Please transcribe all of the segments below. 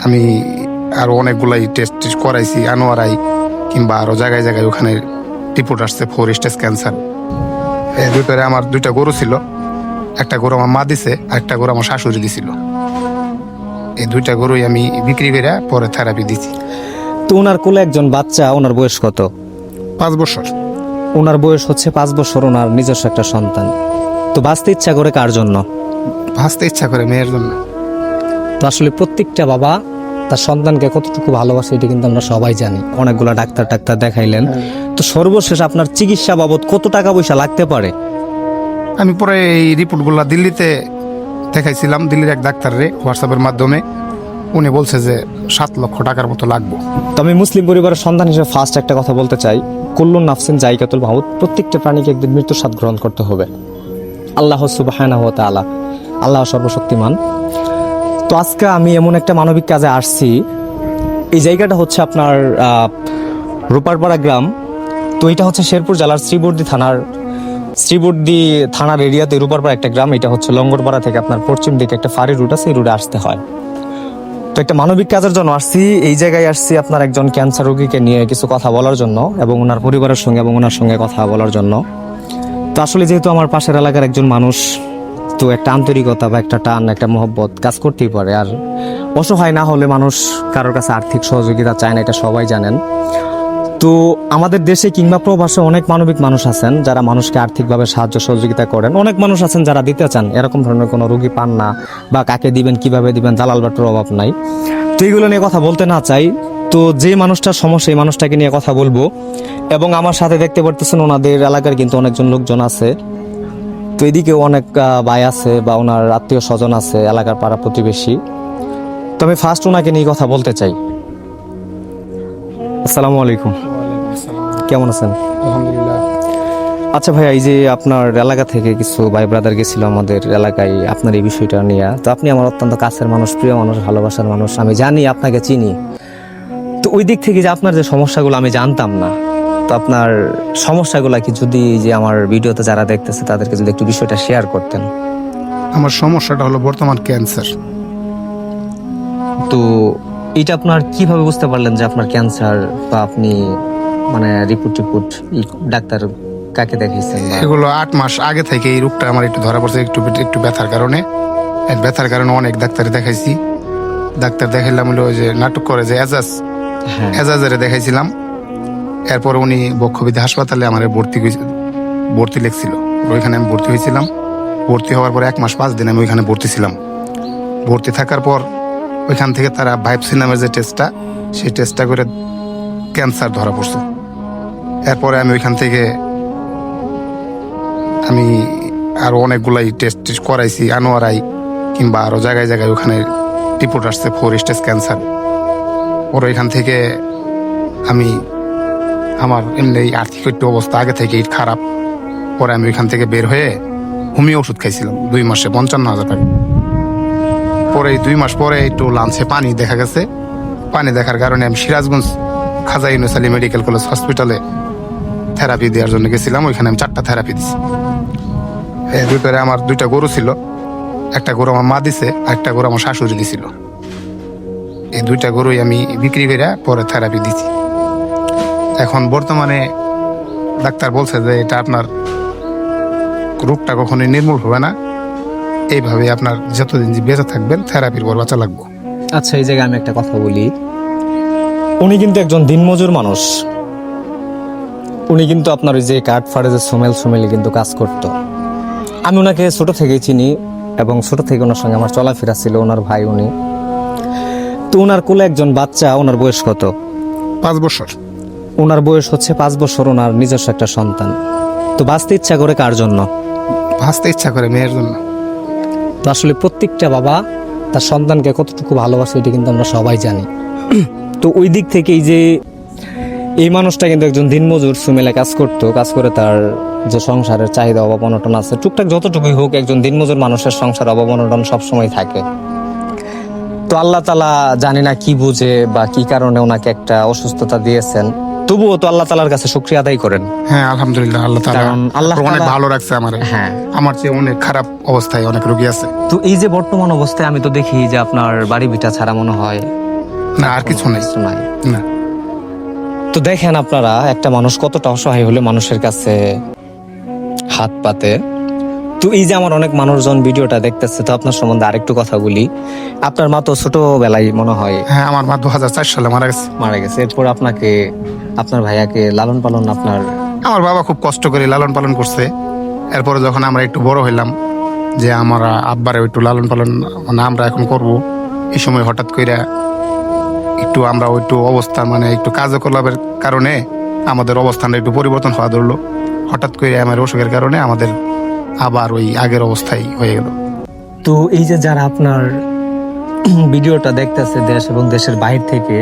আমি আরো অনেকগুলাই টেস্ট করাইছি, আনোয়ারাই কিংবা আরো জায়গায় জায়গায় ওখানে রিপোর্ট আসছে 4 স্টেজ ক্যান্সার। এর ভিতরে আমার 2টা গরু ছিল, একটা গরু আমার মা দিছে আর একটা গরু আমার শাশুড়ি দিছিল। এই 2টা গরুই আমি বিক্রি করে পরে থেরাপি দিছি। তো ওনার কোলে একজন বাচ্চা, ওনার বয়স কত? 5 বছর। ওনার বয়স হচ্ছে 5 বছর, ওনার নিজস্ব একটা সন্তান। তো বাঁচতে ইচ্ছা করে কার জন্য? ভাসতে ইচ্ছা করে মেয়ের জন্য। তো আসলে প্রত্যেকটা বাবা তার সন্তানকে কতটুকু ভালোবাসে এটা কিন্তু আমরা সবাই জানি। অনেকগুলা ডাক্তার দেখাইলেন, তো সর্বশেষ আপনার চিকিৎসা বাবদ কত টাকা পয়সা লাগতে পারে? আমি পরে এই রিপোর্টগুলো দিল্লিতে দেখাইছিলাম, দিল্লির এক ডাক্তাররে হোয়াটসঅ্যাপের মাধ্যমে। উনি বলছে যে 7 লক্ষ টাকার মতো লাগবে। তো আমি মুসলিম পরিবারের সন্তান হিসেবে ফার্স্ট একটা কথা বলতে চাই, কুল্লুন নাফসিন জায়গাতুল মাউত, প্রত্যেকটা প্রাণীকে একদিন মৃত্যুর স্বাদ গ্রহণ করতে হবে। আল্লাহ সুবহানাহু ওয়া তাআলা, আল্লাহ সর্বশক্তিমান। তো আজকে আমি এমন একটা মানবিক কাজে আসছি। এই জায়গাটা হচ্ছে আপনার রূপারপাড়া গ্রাম। তো এটা হচ্ছে শেরপুর জেলার শ্রীবর্দী থানার এরিয়াতে রূপারপাড়া একটা গ্রাম। এটা হচ্ছে লঙ্গরপাড়া থেকে আপনার পশ্চিম দিকে একটা ফাঁড়ি রুট আছে, এই রুটে আসতে হয়। তো একটা মানবিক কাজের জন্য আসছি, এই জায়গায় আসছি আপনার একজন ক্যান্সার রোগীকে নিয়ে কিছু কথা বলার জন্য এবং ওনার পরিবারের সঙ্গে এবং ওনার সঙ্গে কথা বলার জন্য। তো আসলে যেহেতু আমার পাশের এলাকার একজন মানুষ, তো একটা আন্তরিকতা বা একটা টান, একটা মহব্বত কাজ করতেই পারে। আর অসহায় না হলে মানুষ কারোর কাছে আর্থিক সহযোগিতা চায় না, এটা সবাই জানেন। তো আমাদের দেশে কিংবা প্রবাসে অনেক মানবিক মানুষ আছেন যারা মানুষকে আর্থিকভাবে সাহায্য সহযোগিতা করেন। অনেক মানুষ আছেন যারা দিতে চান, এরকম ধরনের কোনো রোগী পান না, বা কাকে দিবেন কিভাবে দিবেন দালাল বাটুর অভাব নাই। তো এইগুলো নিয়ে কথা বলতে না চাই। তো যে মানুষটার সমস্যা, এই মানুষটাকে নিয়ে কথা বলবো। এবং আমার সাথে দেখতে পারতেছেন ওনাদের এলাকার কিন্তু অনেকজন লোকজন আছে। তো এদিকেও অনেক ভাই আছে বা ওনার আত্মীয় স্বজন আছে, এলাকার পাড়া প্রতিবেশী। তো আমি ফার্স্ট ওনাকে নিয়ে কথা বলতে চাই। আসসালামু আলাইকুম, কেমন আছেন? আলহামদুলিল্লাহ। আচ্ছা ভাইয়া, এই যে আপনার এলাকা থেকে কিছু ভাই ব্রাদার গেছিল আমাদের এলাকায় আপনার এই বিষয়টা নিয়ে। তো আপনি আমার অত্যন্ত কাছের মানুষ, প্রিয় মানুষ, ভালোবাসার মানুষ, আমি জানি, আপনাকে চিনি। তো ওই দিক থেকে যে আপনার যে সমস্যাগুলো আমি জানতাম না, তো আপনার সমস্যাগুলো কি যদি যে আমার ভিডিওতে যারা দেখতেছে তাদেরকে যদি একটু বিষয়টা শেয়ার করতেন। আমার সমস্যাটা হলো বর্তমান ক্যান্সার। তো এটা আপনার কিভাবে বুঝতে পারলেন যে আপনার ক্যান্সার, বা আপনি মানে রিপোর্ট ডাক্তার কাকে দেখাইছেন? এগুলো 8 মাস আগে থেকে এই রোগটা আমার একটু ধরা পড়ছে, একটু ব্যথার কারণে। ব্যথার কারণে অনেক ডাক্তারে দেখাইছি। ডাক্তার দেখাইলাম হলো ওই যে নাটক করে যে এজাজের দেখাইছিলাম। এরপর উনি বক্ষবিধি হাসপাতালে আমার ভর্তি লেখছিল, ওইখানে আমি ভর্তি হয়েছিলাম। ভর্তি হওয়ার পর 1 মাস 5 দিন আমি ওইখানে ভর্তি ছিলাম। ভর্তি থাকার পর ওইখান থেকে তারা বায়োপসি নামের যে টেস্টটা, সেই টেস্টটা করে ক্যান্সার ধরা পড়ছে। এরপরে আমি ওইখান থেকে আমি আরো অনেকগুলাই টেস্ট করাইছি, আনোয়ারাই কিংবা আরো জায়গায় জায়গায় ওখানে রিপোর্ট আসছে 4 স্টেজ ক্যান্সার। ওর এখান থেকে আমার এমনি আর্থিক একটু অবস্থা আগে থেকে খারাপ। পরে আমি ওইখান থেকে বের হয়ে হোমিও ওষুধ খাইছিলাম 2 মাসে 55,000 টাকা। পরে 2 মাস পরে একটু লাঞ্চে পানি দেখা গেছে। পানি দেখার কারণে আমি সিরাজগঞ্জ খাজা ইউনুস আলী মেডিকেল কলেজ হসপিটালে থেরাপি দেওয়ার জন্য গেছিলাম। ওইখানে আমি 4টা থেরাপি দিছি। এর ভিতরে আমার 2টা গরু ছিল, একটা গরু আমার মা দিছে আর একটা গরু আমার শাশুড়ি দিছিল। এই 2টা গরুই আমি বিক্রি করে পরে থেরাপি দিছি। এখন বর্তমানে ডাক্তার বলছে যে এটা আপনার রোগটা কখনোই নির্মূল হবে না, এইভাবে আপনার যতদিন বেঁচে থাকবেন থেরাপির পর বাঁচা লাগবে। আচ্ছা, এই জায়গায় আমি একটা কথা বলি। উনি কিন্তু একজন দিনমজুর মানুষ। উনি কিন্তু আপনার ওই যে কাঠ ফাড়ে যে সোমেল কিন্তু কাজ করতো। আমি ওনাকে ছোট থেকেই চিনি এবং ছোট থেকে ওনার সঙ্গে আমার চলাফেরা ছিল, ওনার ভাই উনি। তো ওনার কোলে একজন বাচ্চা, ওনার বয়স কত? 5 বছর। ওনার বয়স হচ্ছে 5 বছর, ওনার নিজস্ব একটা সন্তান। তো বাঁচতে ইচ্ছা করে কার জন্য? ভাসতে ইচ্ছা করে মেয়ের জন্য। তো আসলে প্রত্যেকটা বাবা তার সন্তানকে কতটুকু ভালোবাসে এটা কিন্তু আমরা সবাই জানি। তো ওই দিক থেকে এই মানুষটা কিন্তু একজন দিনমজুর, সুমেলে কাজ করে তার যে সংসারের চাহিদা অভাব অনটন আছে, টুকটাক যতটুকুই হোক, একজন দিনমজুর মানুষের সংসার অভাব অনটন সবসময় থাকে। তো আল্লাহ তাআলা জানি না কি বুঝে বা কি কারণে ওনাকে একটা অসুস্থতা দিয়েছেন, তবুও তো আল্লাহ তাআলার কাছে শুকরিয়া আদায় করেন। হ্যাঁ, আলহামদুলিল্লাহ, আল্লাহ তাআলা কারণ আল্লাহ অনেক ভালো রাখছে আমারে। হ্যাঁ, আমার চেয়ে অনেক খারাপ অবস্থায় অনেক রোগী আছে। তো এই যে বর্তমান অবস্থায় আমি তো দেখি যে আপনার বাড়ি ভিটা ছাড়া মনে হয় না, আর কিছু নেই। কিছু নাই। না, তো দেখেন আপনারা, একটা মানুষ কতটা অসহায় হলে মানুষের কাছে হাত পাতে। তো এই যে আমার অনেক মানুষজন ভিডিওটা দেখতেছে, তো আপনার সম্বন্ধে আরেকটু কথা বলি। আপনার মা তো ছোটবেলায় মনে হয় হ্যাঁ, আমার মা 2004 সালে মারা গেছে। মারা গেছে। এরপর আপনাকে, আপনার ভাইয়াকে লালন পালন আপনার আমার বাবা খুব কষ্ট করে লালন পালন করছে। এরপরে যখন আমরা একটু বড় হইলাম, যে আমার আব্বারে একটু লালন পালন মানে আমরা এখন করব, এই সময় হঠাৎ করে একটু আমরা একটু অবস্থা মানে একটু কার্যকলাপের কারণে আমাদের অবস্থানটা একটু পরিবর্তন হওয়া ধরলো। হঠাৎ করে আমার অসুখের কারণে আমাদের আবার ওই আগের অবস্থায় হয়ে গেল। তো এই যে যারা আপনার ভিডিওটা দেখতেছে দেশ এবং দেশের বাইরে থেকে,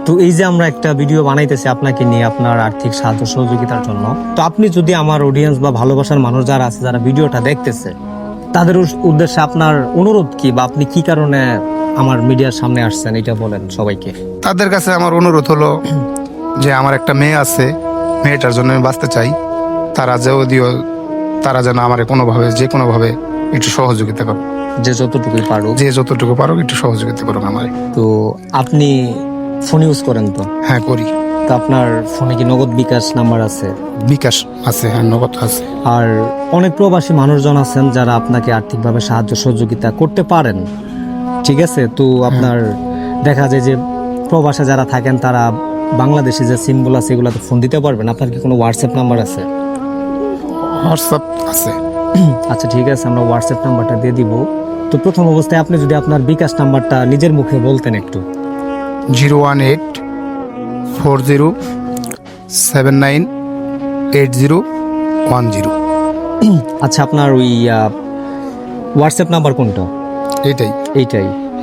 তো এই যে আমরা একটা ভিডিও বানাইতেছি আপনাকে নিয়ে, আপনার আর্থিক সাহায্য সহযোগিতার জন্য, তো আপনি যদি আমার অডিয়েন্স বা ভালোবাসার মানুষ যারা আছে, যারা ভিডিওটা দেখতেছে, তাদের উদ্দেশ্যে আপনার অনুরোধ কি, বা আপনি কি কারণে আমার মিডিয়ার সামনে আসছেন, এটা বলেন সবাইকে। তাদের কাছে আমার অনুরোধ হলো যে আমার একটা মেয়ে আছে, মেয়েটার জন্য আমি বাঁচতে চাই। তারা যেন আমার কোনোভাবে যে কোনোভাবে একটু সহযোগিতা করো, যে যতটুকুই পারো, যে যতটুকু পারো একটু সহযোগিতা করো আমার। তো আপনি ফোন ইউজ করেন তো? হ্যাঁ, করি। তো আপনার ফোনে কি নগদ বিকাশ নাম্বার আছে? বিকাশ আছে, হ্যাঁ, নগদ আছে। আর অনেক প্রবাসী মানুষজন আছেন যারা আপনাকে আর্থিকভাবে সাহায্য সহযোগিতা করতে পারেন, ঠিক আছে? তো আপনার দেখা যায় যে প্রবাসে যারা থাকেন তারা বাংলাদেশে যে সিমগুলো আছে এগুলোতে ফোন দিতে পারবেন। আপনার কি কোনো হোয়াটসঅ্যাপ নাম্বার আছে? হোয়াটসঅ্যাপ আছে। আচ্ছা, ঠিক আছে, আমরা হোয়াটসঅ্যাপ নাম্বারটা দিয়ে দিব। তো প্রথম অবস্থায় আপনি যদি আপনার বিকাশ নাম্বারটা নিজের মুখে বলতেন একটু। 01840798010। আচ্ছা, আপনার ওই হোয়াটসঅ্যাপ নাম্বার কোনটা? এটাই।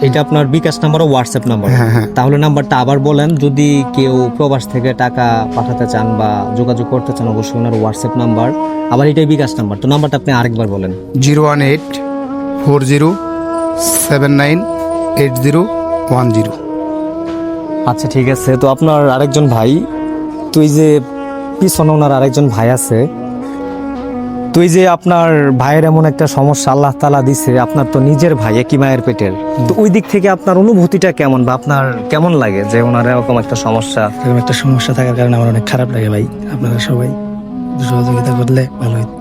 এইটা আপনার বিকাশ নাম্বার ও হোয়াটসঅ্যাপ নাম্বার? হ্যাঁ, হ্যাঁ। তাহলে নাম্বারটা আবার বলেন, যদি কেউ প্রবাস থেকে টাকা পাঠাতে চান বা যোগাযোগ করতে চান, অবশ্যই ওনার হোয়াটসঅ্যাপ নাম্বার, আবার এটাই বিকাশ নাম্বার। তো নাম্বারটা আপনি আরেকবার বলেন। 01840798010। আচ্ছা, ঠিক আছে। তো আপনার আরেকজন ভাই, তো এই যে পিছনে ওনার আরেকজন ভাই আছে, তো এই যে আপনার ভাইয়ের এমন একটা সমস্যা আল্লাহ তাআলা দিছে, আপনার তো নিজের ভাই, একই মায়ের পেটের, তো ওই দিক থেকে আপনার অনুভূতিটা কেমন, বা আপনার কেমন লাগে যে ওনার এরকম একটা সমস্যা? এরকম একটা সমস্যা থাকার কারণে আমার অনেক খারাপ লাগে ভাই। আপনারা সবাই সহযোগিতা করলে ভালো হতো।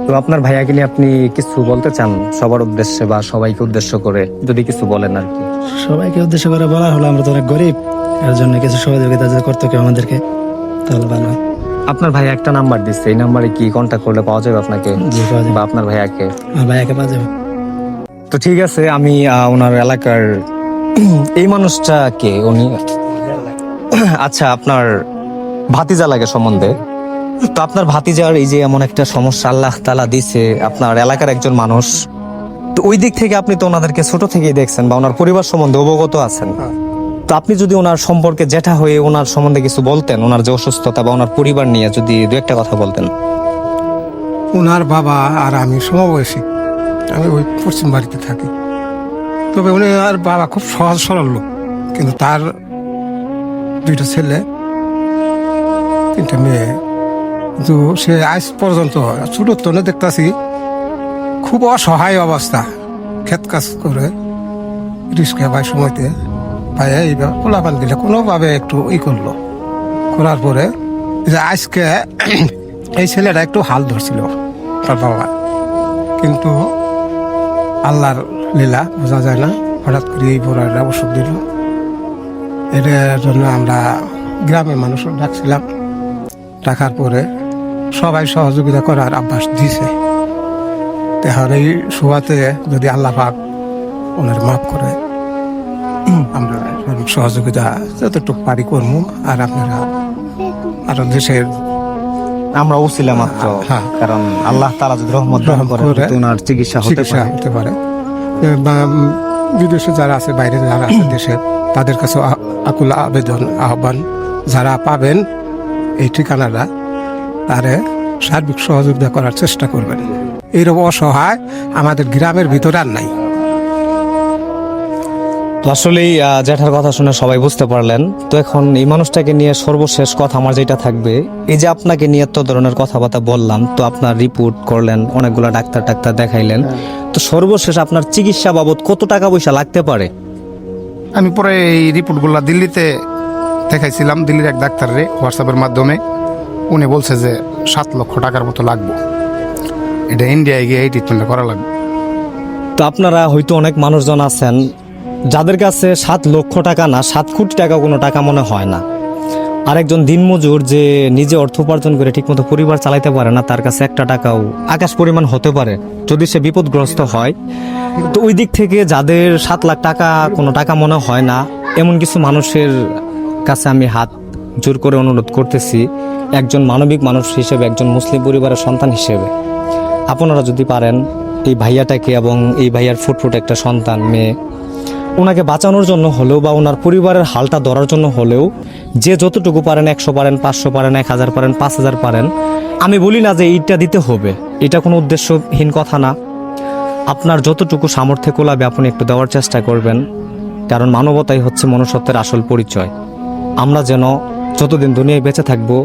তো আপনার ভাইয়াকে নিয়ে আপনি কিছু বলতে চান সবার উদ্দেশ্যে বা সবাইকে উদ্দেশ্য করে, যদি কিছু বলেন আর কি। সবাইকে উদ্দেশ্য করে বলা হলো, আমরা তো অনেক গরিব, এর জন্য কিছু সহযোগিতা যদি করতে কেউ আমাদেরকে, তাহলে ভালো হয়। আপনার ভাই একটা নাম্বার দিচ্ছে, এই নাম্বারে কি কন্ট্যাক্ট করলে পাওয়া যাবে আপনাকে জি, পাওয়া যাবে। বা আপনার ভাইয়াকে? আমার ভাইয়াকে পাওয়া যাবে। তো ঠিক আছে, আমি ওনার এলাকার এই মানুষটা কে উনি? আচ্ছা, আপনার ভাতিজা লাগে সম্বন্ধে। তো আপনার ভাতিজার এই যে এমন একটা সমস্যা আল্লাহ তাআলা দিছে, আপনার এলাকার একজন মানুষ, তো ওই দিক থেকে আপনি তো ওনাদেরকে ছোট থেকেই দেখছেন বা ওনার পরিবার সম্বন্ধে অবগত আছেন। তো আপনি যদি ওনার সম্পর্কে জেঠা হয়ে ওনার সম্বন্ধে কিছু বলতেন, ওনার যে অসুস্থতা বা ওনার পরিবার নিয়ে যদি দু একটা কথা বলতেন। ওনার বাবা আর আমি সমবয়সী, আমি ওই পশ্চিম বাড়িতে থাকি। তবে উনি আর বাবা খুব সহজ সরল লোক, কিন্তু তার 2টা ছেলে 3টা মেয়ে, কিন্তু সে আজ পর্যন্ত ছোট তনে দেখতেছি খুব অসহায় অবস্থা, ক্ষেত কাজ করে রিস্কা ভাই সময়তে ভাই এইভাবে পোলাপান দিলে কোনোভাবে একটু করার পরে যে আজকে এই ছেলেটা একটু হাল ধরছিল তার বাবা, কিন্তু আল্লাহর লীলা বোঝা যায় না, হঠাৎ করে এই বড় একটা অসুখ দিল। এটার জন্য আমরা গ্রামের মানুষ ডাকছিলাম, ডাকার পরে সবাই সহযোগিতা করার আভাস দিছে। এখন এই শোয়াতে যদি আল্লাহ পাক ওনার মাফ করে, আমরা সহযোগিতা যতটুকু পারি করবো। আর আপনারা আরো দেশের আমরা ওসিলা মাত্র, হ্যাঁ। কারণ আল্লাহ তাআলা যদি রহমত দান রহমত করেন, করে তো ওনার চিকিৎসা হতে চিকিৎসা পারে। হতে পারে। বা বিদেশে যারা আছে, বাইরে যারা আছে দেশে, তাদের কাছে আকুল আবেদন আহ্বান, যারা পাবেন এই ঠিকানাটা, তারে সার্বিক সহযোগিতা করার চেষ্টা করবেন। এইরকম অসহায় আমাদের গ্রামের ভিতরে আর নাই। তো আসলেই জ্যাঠার কথা শুনে সবাই বুঝতে পারলেন। তো এখন এই মানুষটাকে নিয়ে সর্বশেষ কথা আমার যেটা থাকবে, এই যে আপনাকে নিয়ে এত ধরনের কথাবার্তা বললাম, তো আপনার রিপোর্ট করলেন, অনেকগুলো ডাক্তার দেখাইলেন, তো সর্বশেষ আপনার চিকিৎসা বাবদ কত টাকা পয়সা লাগতে পারে আমি পরে এই রিপোর্টগুলো দিল্লিতে দেখাইছিলাম, দিল্লির এক ডাক্তাররে হোয়াটসঅ্যাপের মাধ্যমে। উনি বলছে যে 7 লক্ষ টাকার মতো লাগবে, এটা ইন্ডিয়ায় গিয়ে এই ট্রিটমেন্টটা করা লাগবে। তো আপনারা হয়তো অনেক মানুষজন আছেন যাদের কাছে 7 লক্ষ টাকা না 7 কোটি টাকা কোনো টাকা মনে হয় না। আরেকজন দিনমজুর যে নিজে অর্থ উপার্জন করে ঠিকমতো পরিবার চালাইতে পারে না, তার কাছে একটা টাকাও আকাশ পরিমাণ হতে পারে যদি সে বিপদগ্রস্ত হয়। তো ওই দিক থেকে যাদের 7 লাখ টাকা কোনো টাকা মনে হয় না, এমন কিছু মানুষের কাছে আমি হাত জোর করে অনুরোধ করতেছি, একজন মানবিক মানুষ হিসেবে, একজন মুসলিম পরিবারের সন্তান হিসেবে আপনারা যদি পারেন এই ভাইয়াটাকে এবং এই ভাইয়ার ফুটফুট একটা সন্তান মেয়ে, ওনাকে বাঁচানোর জন্য হলেও বা ওনার পরিবারের হালটা ধরার জন্য হলেও যে যতটুকু পারেন, 100 পারেন, 500 পারেন, 1000 পারেন, 5000 পারেন, আমি বলি না যে এইটা দিতে হবে, এটা কোনো উদ্দেশ্যহীন কথা না। আপনার যতটুকু সামর্থ্যে কোলাবে আপনি একটু দেওয়ার চেষ্টা করবেন, কারণ মানবতাই হচ্ছে মনুষ্যত্বের আসল পরিচয়। আমরা যেন যতদিন দুনিয়ায় বেঁচে থাকবো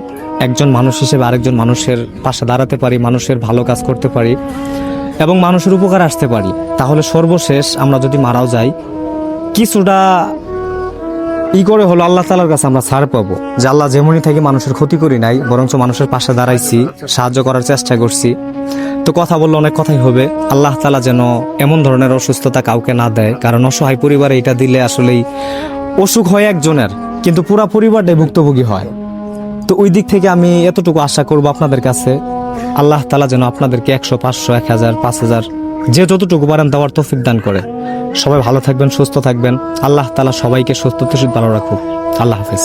একজন মানুষ হিসেবে আরেকজন মানুষের পাশে দাঁড়াতে পারি, মানুষের ভালো কাজ করতে পারি এবং মানুষের উপকার আসতে পারি। তাহলে সর্বশেষ আমরা যদি মারাও যাই, কিছুটা করে হলো আল্লাহ তাআলার কাছে আমরা ছাড় পাবো যে আল্লাহ যেমনই থেকে মানুষের ক্ষতি করি নাই, বরঞ্চ মানুষের পাশে দাঁড়াইছি, সাহায্য করার চেষ্টা করছি। তো কথা বললে অনেক কথাই হবে। আল্লাহ তাআলা যেন এমন ধরনের অসুস্থতা কাউকে না দেয়, কারণ অসহায় পরিবারে এটা দিলে আসলেই অসুখ হয় একজনের, কিন্তু পুরা পরিবারটাই ভুক্তভোগী হয়। তো ওই দিক থেকে আমি এতটুকু আশা করব আপনাদের কাছে, আল্লাহ তাআলা যেন আপনাদেরকে 100, 500, 1000, 5000 যে যতটুকু পারেন দেওয়ার তৌফিক দান করে। সবাই ভালো থাকবেন, সুস্থ থাকবেন। আল্লাহ তাআলা সবাইকে সুস্থ ভালো রাখুক। আল্লাহ হাফেজ।